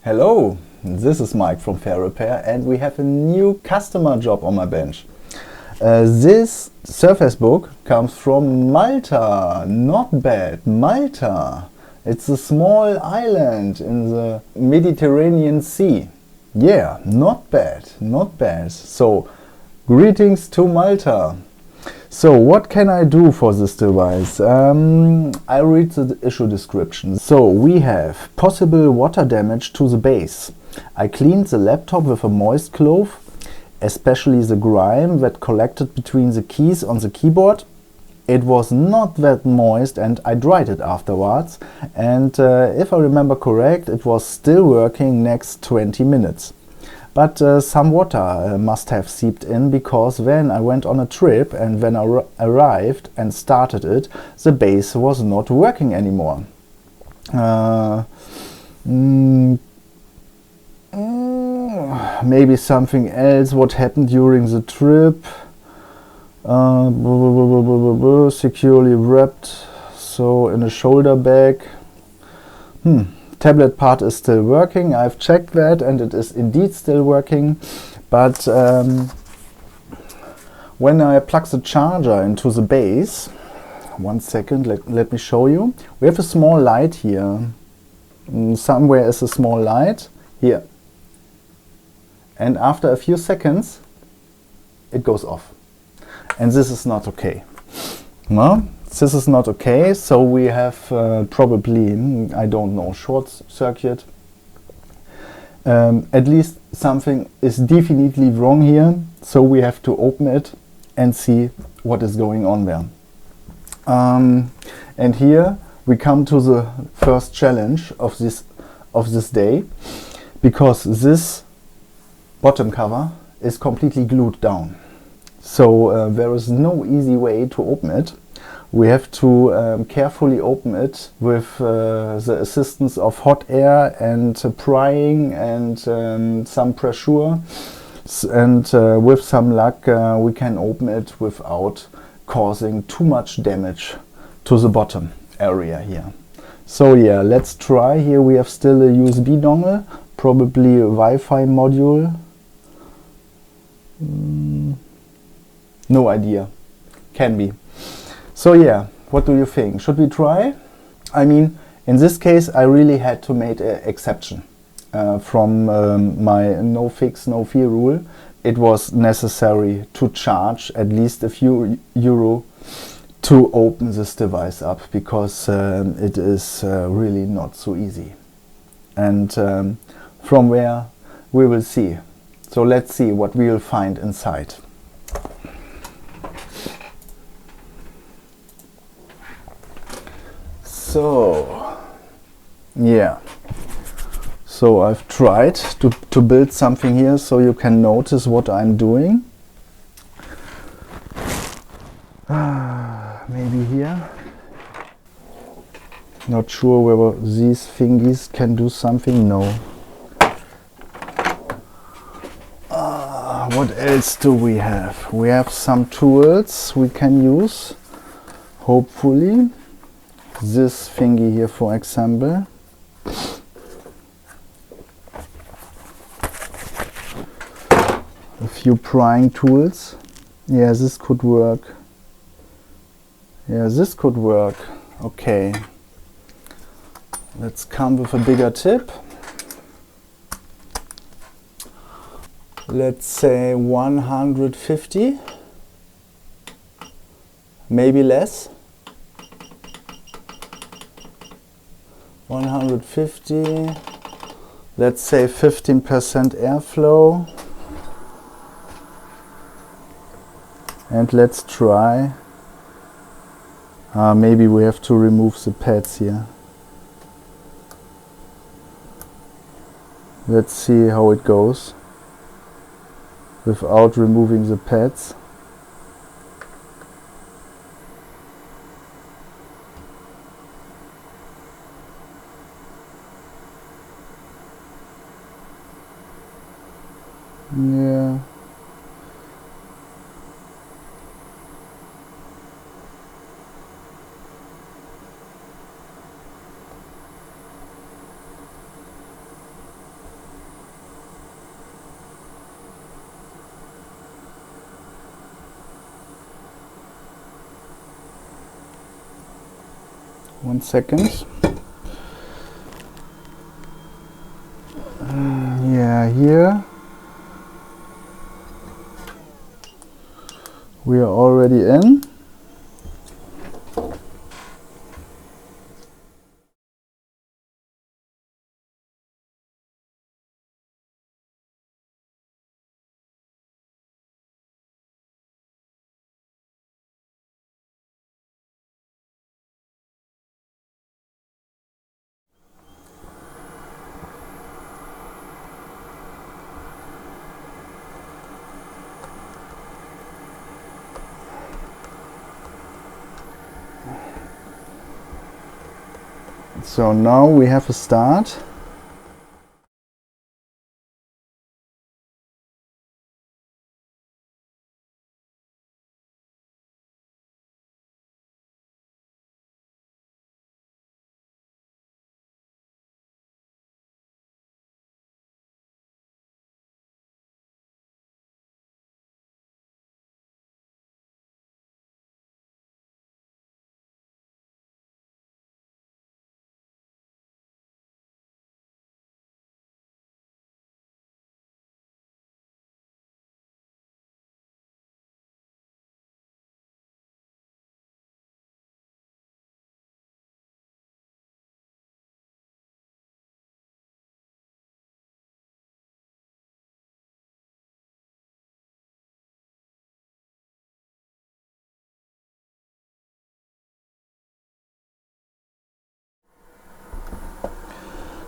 Hello, this is Mike from Fair Repair and we have a new customer job on my bench. This Surface Book comes from Malta. Not bad, Malta. It's a small island in the Mediterranean Sea. Yeah, not bad, not bad. So, greetings to Malta. So what can I do for this device? I read the issue description. So we have possible water damage to the base. I cleaned the laptop with a moist cloth, especially the grime that collected between the keys on the keyboard. It was not that moist and I dried it afterwards, and if I remember correct, it was still working next 20 minutes. But some water must have seeped in, because when I went on a trip and when I arrived and started it, the base was not working anymore. Maybe something else what happened during the trip. Securely wrapped, so in a shoulder bag. Tablet part is still working. I've checked that and it is indeed still working, but when I plug the charger into the base, one second, let me show you. We have a small light here. Somewhere is a small light here, and after a few seconds it goes off, and this is not okay. No? This is not okay, so we have probably, I don't know, short circuit. At least something is definitely wrong here, so we have to open it and see what is going on there. And here we come to the first challenge of this day, because this bottom cover is completely glued down. So there is no easy way to open it. We have to carefully open it with the assistance of hot air and prying and some pressure, and with some luck we can open it without causing too much damage to the bottom area here. So yeah, let's try. Here we have still a USB dongle, probably a Wi-Fi module. No idea, can be. So yeah, what do you think? Should we try? I mean, in this case I really had to make an exception from my no fix, no fear rule. It was necessary to charge at least a few euro to open this device up, because it is really not so easy. And from where we will see. So let's see what we will find inside. So, yeah, so I've tried to build something here so you can notice what I'm doing. Maybe here. Not sure whether these thingies can do something. No. What else do we have? We have some tools we can use, hopefully. This thingy here, for example. A few prying tools. Yeah, this could work. Yeah, this could work. Okay. Let's come with a bigger tip. Let's say 150. Maybe less. 150, let's say 15% airflow, and let's try. Maybe we have to remove the pads here. Let's see how it goes without removing the pads. Yeah. 1 second. Yeah, here we are already in. So now we have a start.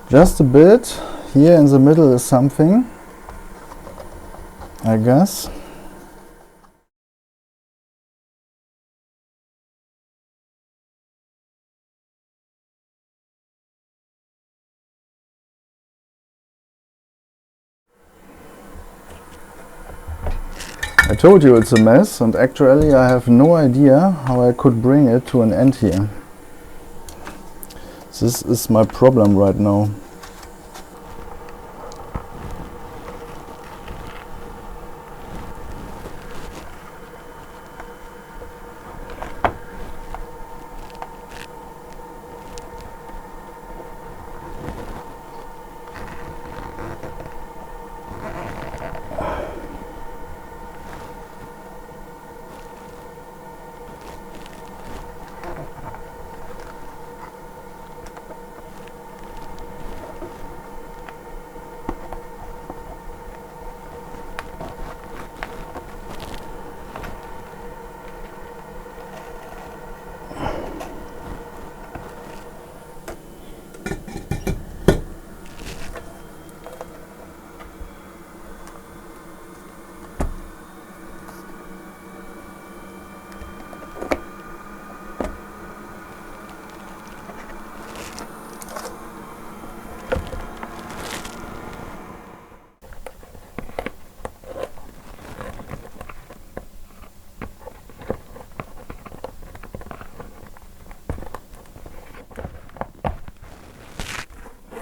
Just a bit. Here in the middle is something, I guess. I told you it's a mess, and actually I have no idea how I could bring it to an end here. This is my problem right now.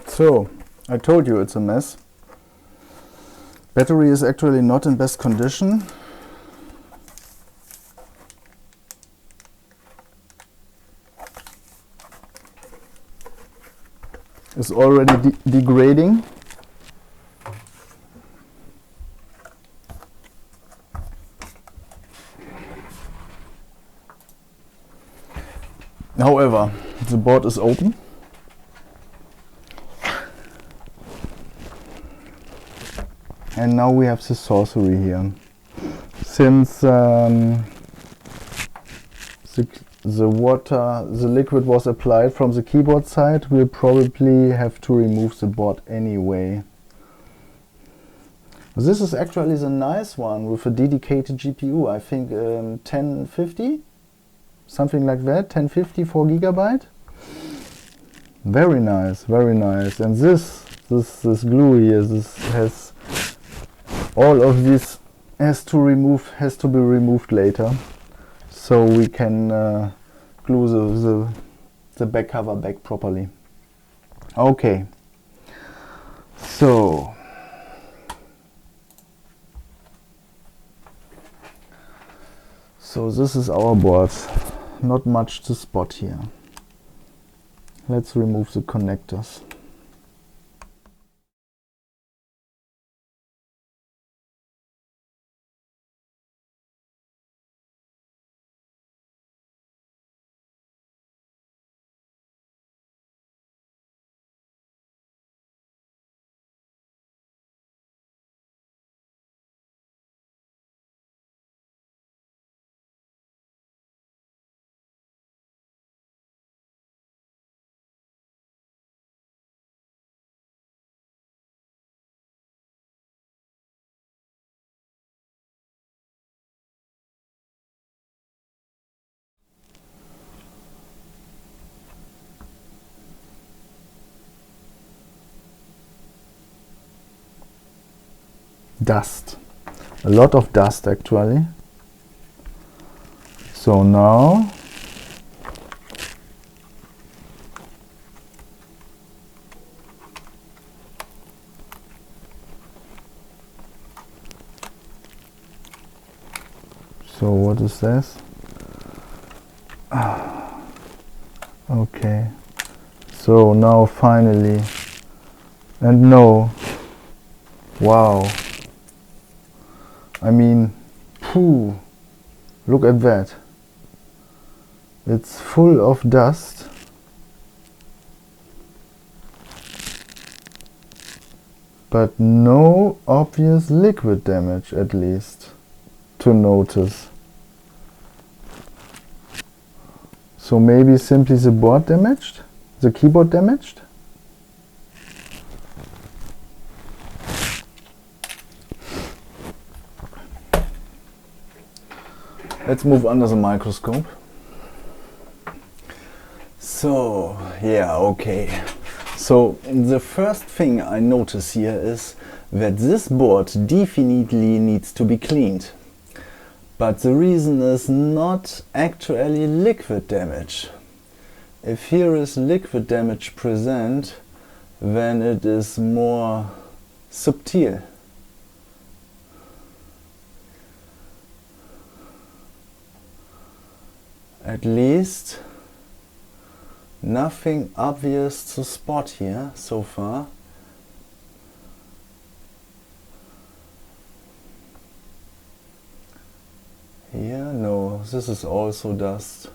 So, I told you it's a mess. Battery is actually not in best condition. It's already degrading. However, the board is open. And now we have the sorcery here. Since the liquid was applied from the keyboard side, we'll probably have to remove the board anyway. This is actually the nice one with a dedicated GPU. I think 1050, something like that. 1050, 4 GB. Very nice, very nice. And this glue here, this has all of this has to be removed later, so we can glue the back cover back properly. Okay, so this is our board. Not much to spot here. Let's remove the connectors. Dust. A lot of dust actually. So now what is this? Okay. So now finally, and no. Wow. I mean, phew, look at that. It's full of dust. But no obvious liquid damage, at least, to notice. So maybe simply the board damaged? The keyboard damaged? Let's move under the microscope. So, yeah, okay. So, the first thing I notice here is that this board definitely needs to be cleaned. But the reason is not actually liquid damage. If here is liquid damage present, then it is more subtle. At least nothing obvious to spot here so far. Here, no, this is also dust.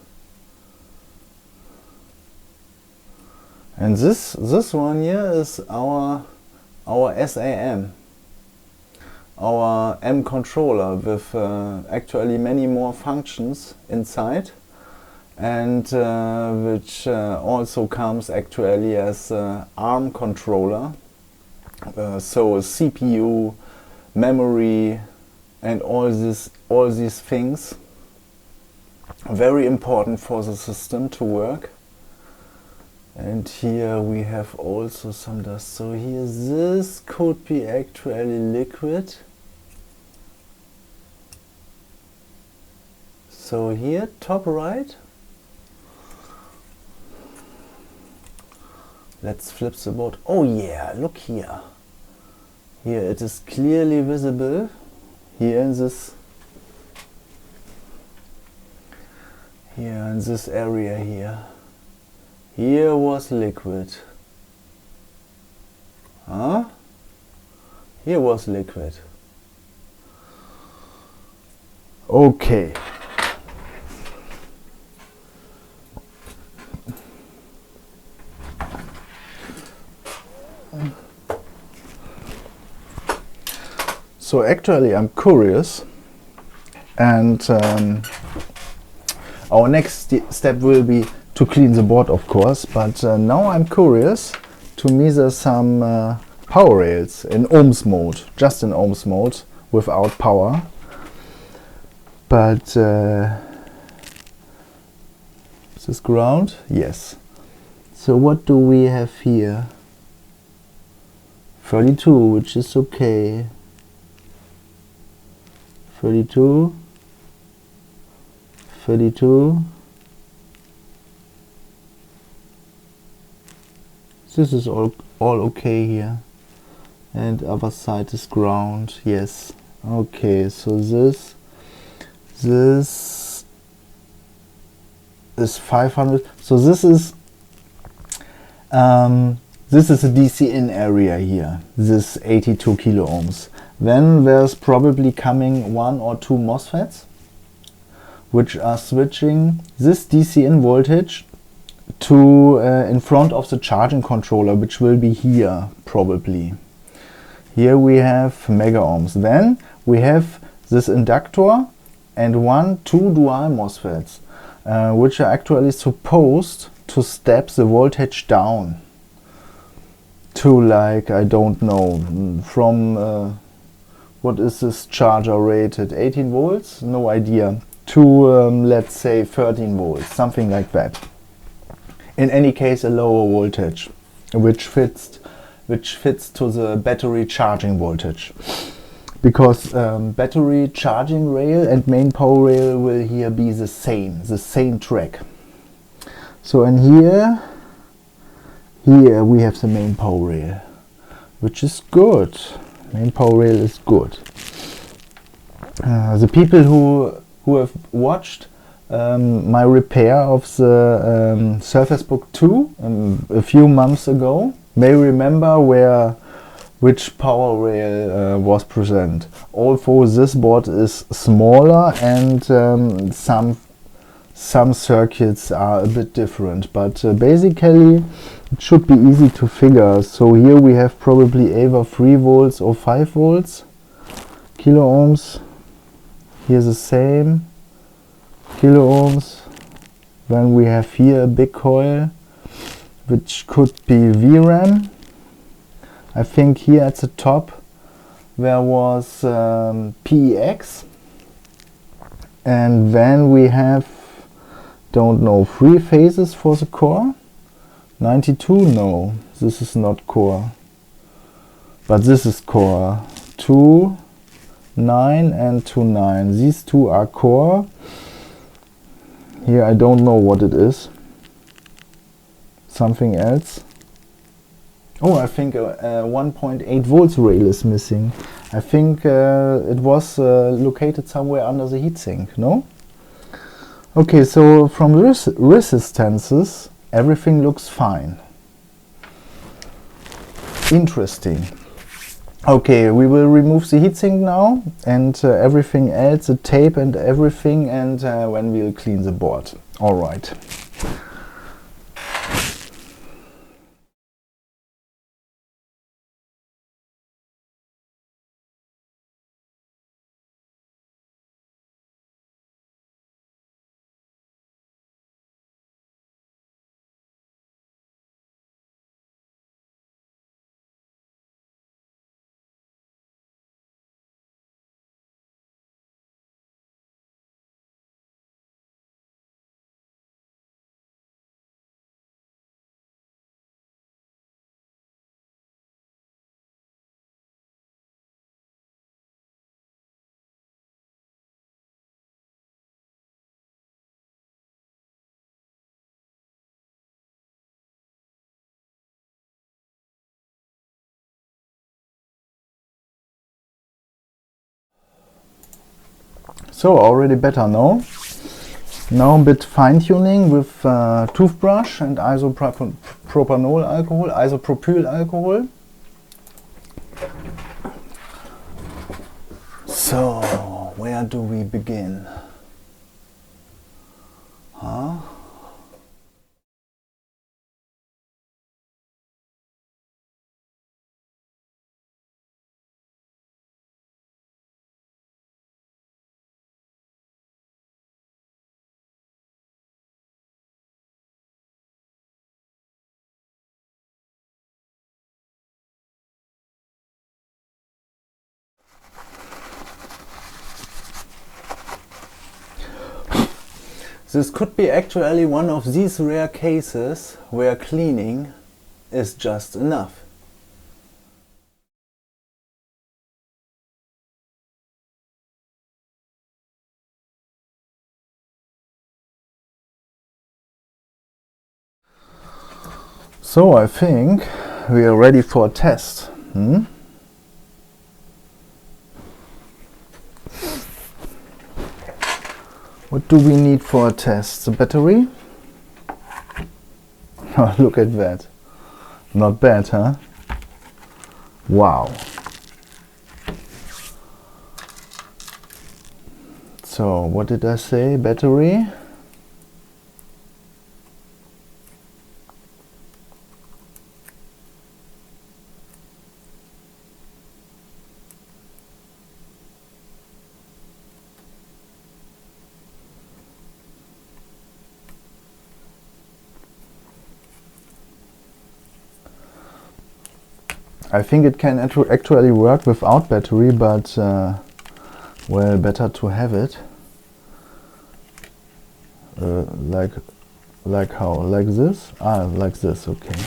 And this one here is our SAM, our M controller with actually many more functions inside. And which also comes actually as ARM controller, so CPU, memory, and all these things, very important for the system to work. And here we have also some dust. So here this could be actually liquid. So here top right. Let's flip the board. Oh yeah, look here. Here it is clearly visible. Here in this area here. Here was liquid. Huh? Here was liquid. Okay. So actually I'm curious, and our next step will be to clean the board, of course, but now I'm curious to measure some power rails in ohms mode, just in ohms mode, without power. But is this ground? Yes. So what do we have here? 32, which is okay. 32, 32. This is all okay here. And other side is ground. Yes. Okay, so this is 500. So this is This is a DC in area here, this 82 kilo ohms. Then there's probably coming 1 or 2 MOSFETs which are switching this DC in voltage to in front of the charging controller, which will be here probably. Here we have mega ohms. Then we have this inductor and 2 dual MOSFETs, which are actually supposed to step the voltage down to, like, I don't know, from what is this charger rated, 18 volts? No idea. To let's say 13 volts, something like that. In any case, a lower voltage, which fits to the battery charging voltage. Because battery charging rail and main power rail will here be the same track. So in here we have the main power rail, which is good. Main power rail is good. The people who have watched my repair of the Surface Book 2 a few months ago may remember which power rail was present. Although this board is smaller and some circuits are a bit different, but basically it should be easy to figure. So here we have probably either 3 volts or 5 volts kilo ohms. Here's the same kilo ohms. Then we have here a big coil which could be VRAM. I think here at the top there was PEX, and then we have, don't know, 3 phases for the core. 92, no, this is not core, but this is core. 2, 9 and 2, 9. These two are core. Here I don't know what it is. Something else. Oh, I think 1.8 volts rail is missing. I think it was located somewhere under the heatsink, no? Okay, so from the resistances, everything looks fine. Interesting. Okay, we will remove the heatsink now and everything else, the tape and everything, and when we'll clean the board. All right. So already better now. Now a bit fine tuning with toothbrush and isopropyl alcohol. So where do we begin? Huh? This could be actually one of these rare cases where cleaning is just enough. So I think we are ready for a test. What do we need for a test? The battery? Oh, look at that. Not bad, huh? Wow. So, what did I say? Battery? I think it can actually work without battery, but well, better to have it. Like how? Like this? Ah, like this, okay.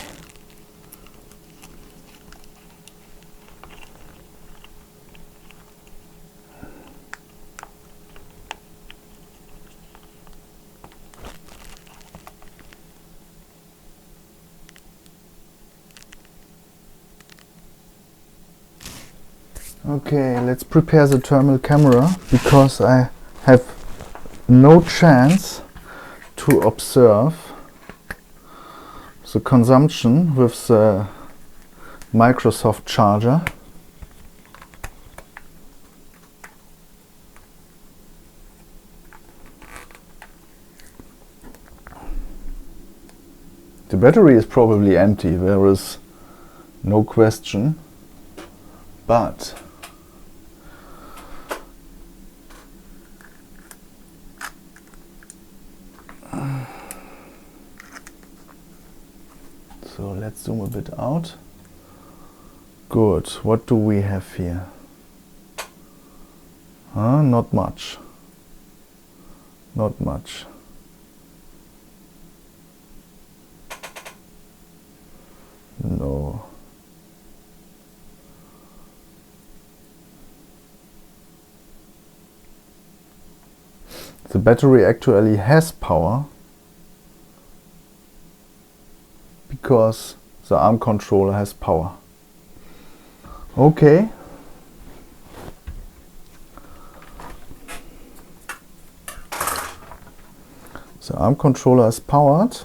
Okay, let's prepare the thermal camera, because I have no chance to observe the consumption with the Microscope charger. The battery is probably empty, there is no question, but so let's zoom a bit out. Good, what do we have here? Not much. Not much. No. The battery actually has power, because the ARM controller has power. Okay. The ARM controller is powered.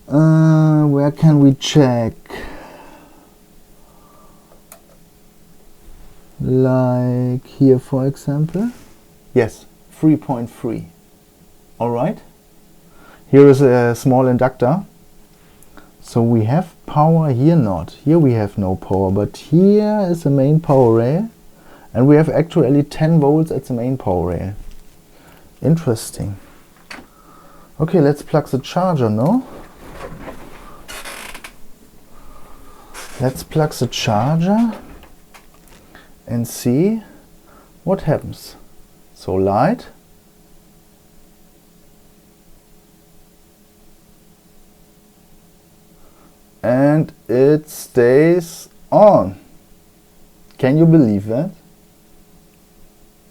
Where can we check? Like here, for example. Yes, 3.3. Alright. Here is a small inductor. So we have power here, not. Here we have no power, but here is the main power rail. And we have actually 10 volts at the main power rail. Interesting. Okay, let's plug the charger, no? Let's plug the charger and see what happens. So light. And it stays on. Can you believe that?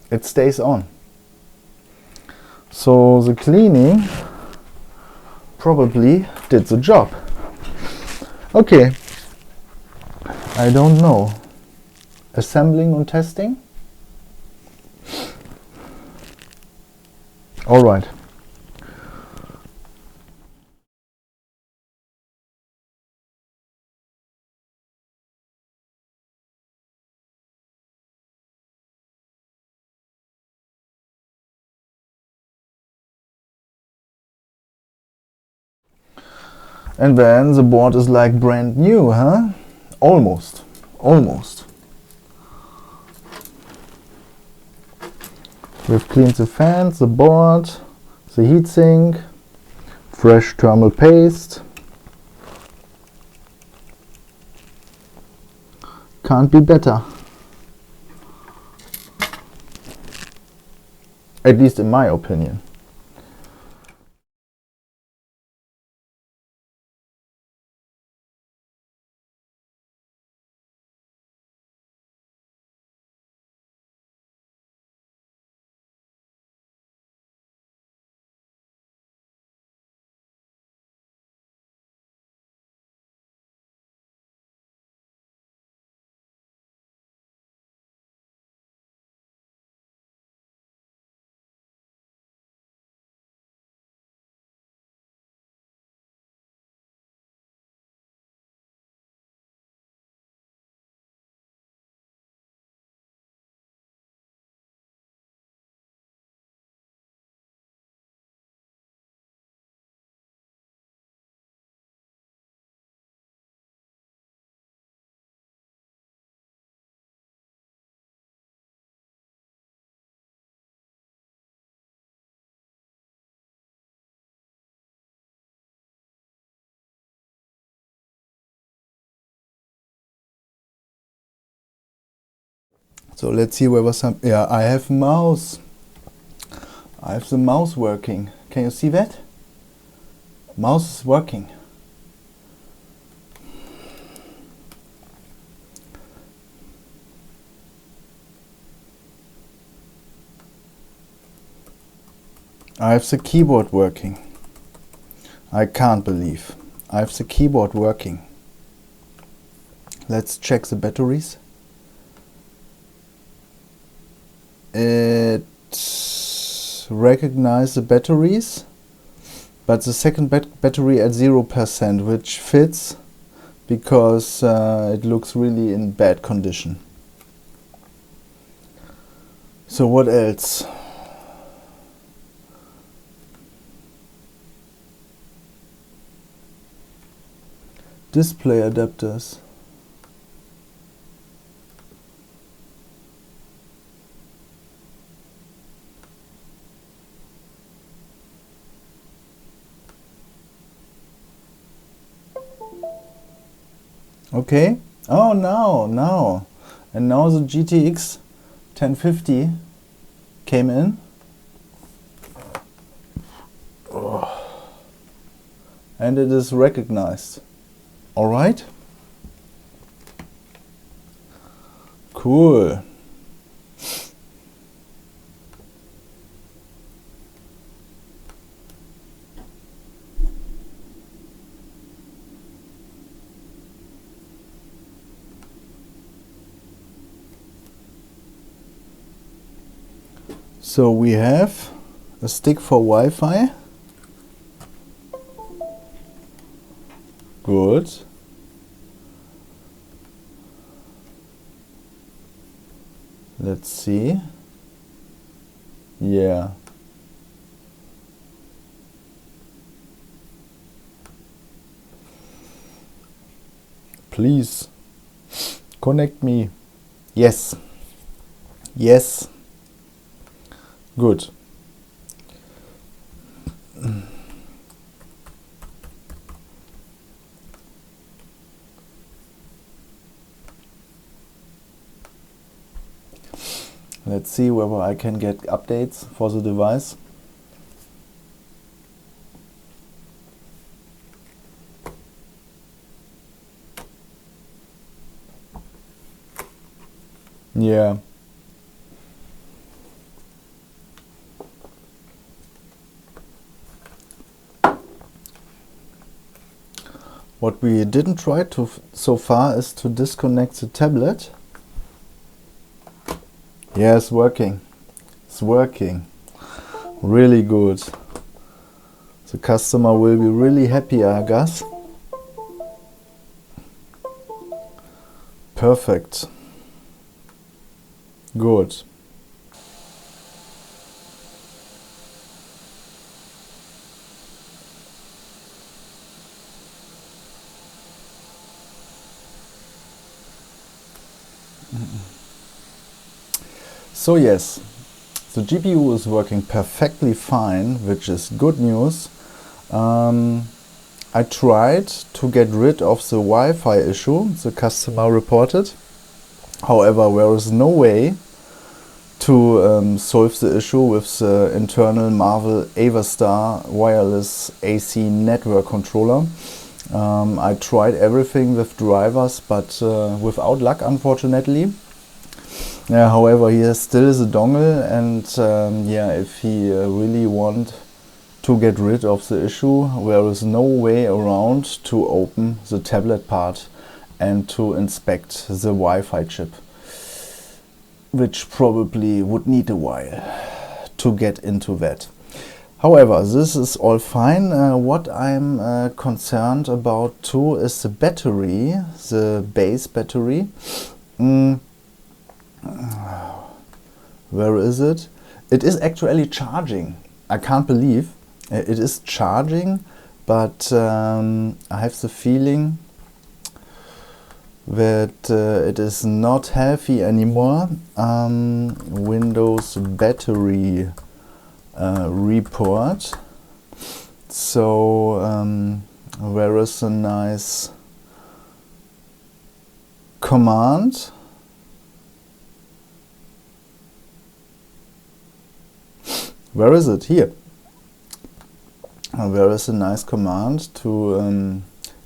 It stays on. So the cleaning probably did the job. Okay. I don't know. Assembling and testing? All right. And then the board is like brand new, huh? Almost. Almost. We've cleaned the fans, the board, the heatsink, fresh thermal paste. Can't be better. At least in my opinion. So let's see whether some, yeah, I have mouse. I have the mouse working. Can you see that? Mouse is working. I have the keyboard working. I can't believe. I have the keyboard working. Let's check the batteries. It recognizes the batteries, but the second battery at 0%, which fits because it looks really in bad condition. So what else? Display adapters. Okay. Oh, now. And now the GTX 1050 came in. Oh. And it is recognized. All right. Cool. So we have a stick for Wi-Fi. Good. Let's see. Yeah. Please connect me. Yes. Yes. Good. Let's see whether I can get updates for the device. Yeah. What we didn't try to so far is to disconnect the tablet. Yeah, it's working. It's working. Really good. The customer will be really happy, I guess. Perfect. Good. So yes, the GPU is working perfectly fine, which is good news. I tried to get rid of the Wi-Fi issue the customer reported. However, there is no way to solve the issue with the internal Marvel Avastar wireless AC network controller. I tried everything with drivers, but without luck, unfortunately. However, he has still the dongle, and yeah, if he really want to get rid of the issue, there is no way around to open the tablet part and to inspect the Wi-Fi chip, which probably would need a while to get into that. However, this is all fine. What I'm concerned about too is the battery, the base battery. Where is it? It is actually charging. I can't believe it is charging, but I have the feeling that it is not healthy anymore. Windows battery report. So there is a nice command Where is it? Here. Where is a nice command to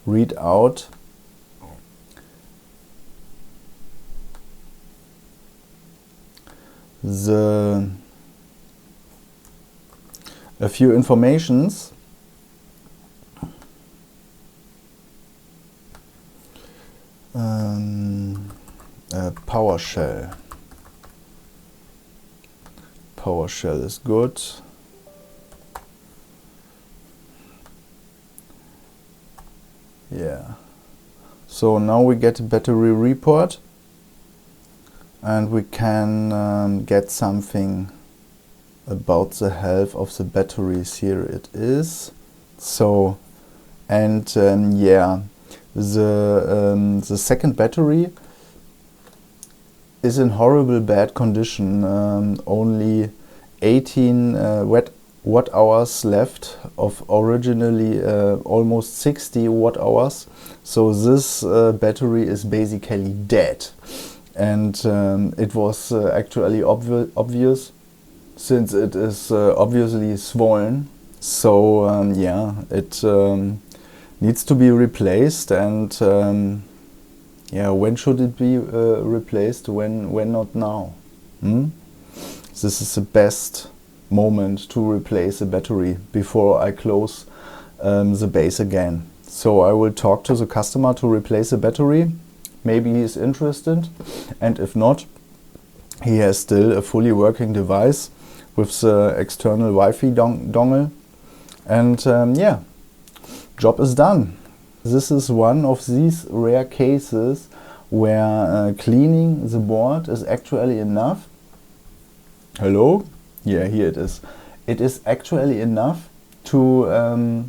read out a few informations. PowerShell. PowerShell is good. Yeah. So now we get a battery report, and we can get something about the health of the batteries. Here it is. So, and yeah, the second battery is in horrible bad condition. Only 18 watt hours left of originally almost 60 watt hours. So this battery is basically dead, and it was actually obvious, since it is obviously swollen. So yeah, it needs to be replaced. And yeah, when should it be replaced? When not now? This is the best moment to replace a battery before I close the base again. So I will talk to the customer to replace the battery. Maybe he is interested, and if not, he has still a fully working device with the external Wi-Fi dongle. And yeah, job is done. This is one of these rare cases where cleaning the board is actually enough. Hello? Yeah, here it is. It is actually enough to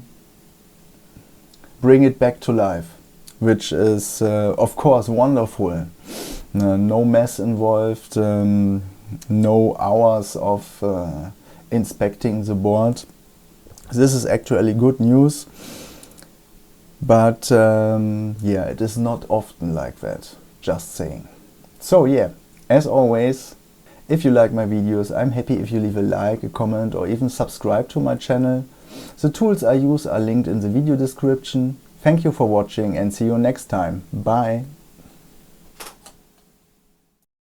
bring it back to life, which is of course wonderful. No mess involved, no hours of inspecting the board. This is actually good news. But yeah, it is not often like that, just saying. So yeah, as always, if you like my videos, I'm happy if you leave a like, a comment, or even subscribe to my channel. The tools I use are linked in the video description. Thank you for watching, and see you next time. Bye!